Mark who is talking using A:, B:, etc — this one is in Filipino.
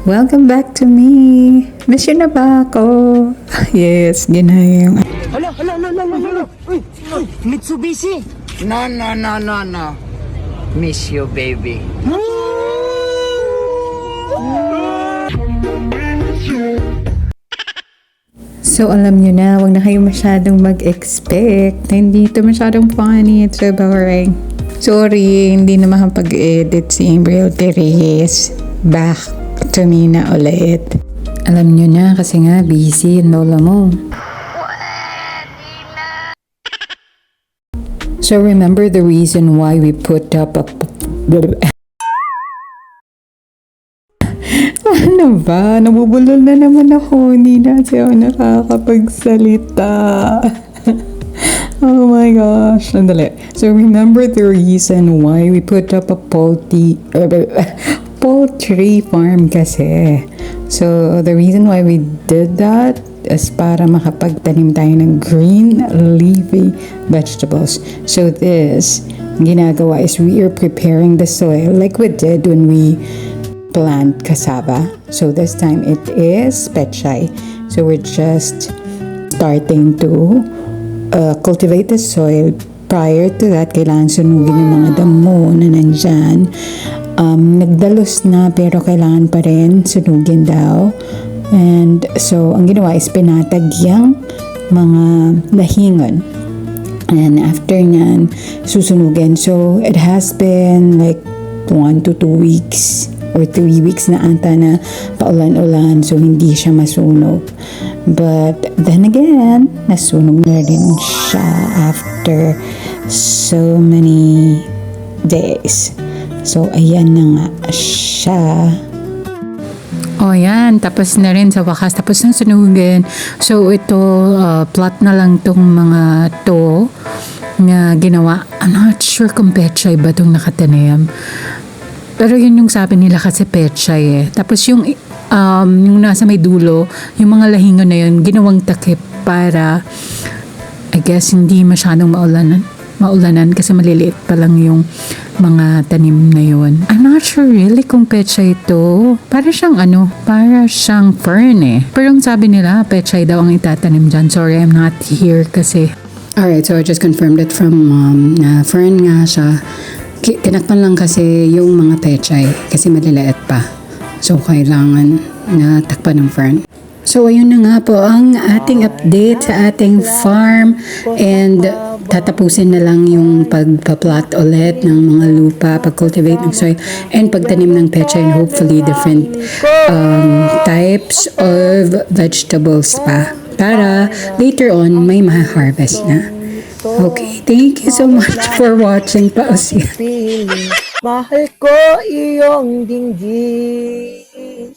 A: Welcome back to me. Miss you na ba ako? Yes, ginayang.
B: Hala. Uy, Mitsubishi.
C: No. Miss you, baby.
A: So, alam nyo na, huwag na kayo masyadong mag-expect na hindi ito masyadong funny at so boring. Sorry, hindi na makapag-edit si April Therese. Back to me na ulit. Alam nyo na, kasi nga, busy yung lola mo. So, remember the reason why we put up a... Ano ba? Nabubulol na naman ako. Hindi na siya nakakapagsalita. Oh my gosh. Sandali. So, remember the reason why we put up a poultry farm kasi. So, the reason why we did that is para makapagtanim tayo ng green leafy vegetables. So, this ginagawa is we are preparing the soil like we did when we plant cassava. So this time it is pechay. So we're just starting to cultivate the soil. Prior to that, kailangan sunugin yung mga damo na nandyan. Nagdalos na pero kailangan pa rin sunugin daw. And so ang ginawa is pinatag yung mga lahingon. And after nyan, susunugin. So it has been like 1 to 2 weeks or 3 weeks na ata na paulan-ulan, so hindi siya masunog. But then again, nasunog na rin siya after so many days. So ayan na nga siya. Oh yan, tapos na rin sa wakas, tapos na sunugin. So ito, plot na lang tong mga to na ginawa. I'm not sure kung pechay ba itong nakatanim. Pero yun yung sabi nila kasi pechay eh. Tapos yung nasa may dulo, yung mga lahingon na yun, ginawang takip para, I guess, hindi masyadong maulanan kasi maliliit pa lang yung mga tanim na yun. I'm not sure really kung pechay ito. Para siyang fern eh. Pero yung sabi nila, pechay daw ang itatanim dyan. Sorry, I'm not here kasi. Alright, so I just confirmed it from mom na fern nga siya. Tinakpan lang kasi yung mga pechay kasi maliliit pa. So, kailangan na takpan ng fern. So, ayun na nga po ang ating update sa ating farm. And tatapusin na lang yung pagpa-plot ulit ng mga lupa, pag-cultivate ng soil, and pagtanim ng pechay and hopefully different types of vegetables pa. Para later on, may ma-harvest na. Okay, thank you so much for watching. Pausin.
B: Mahal ko iyong dinggin.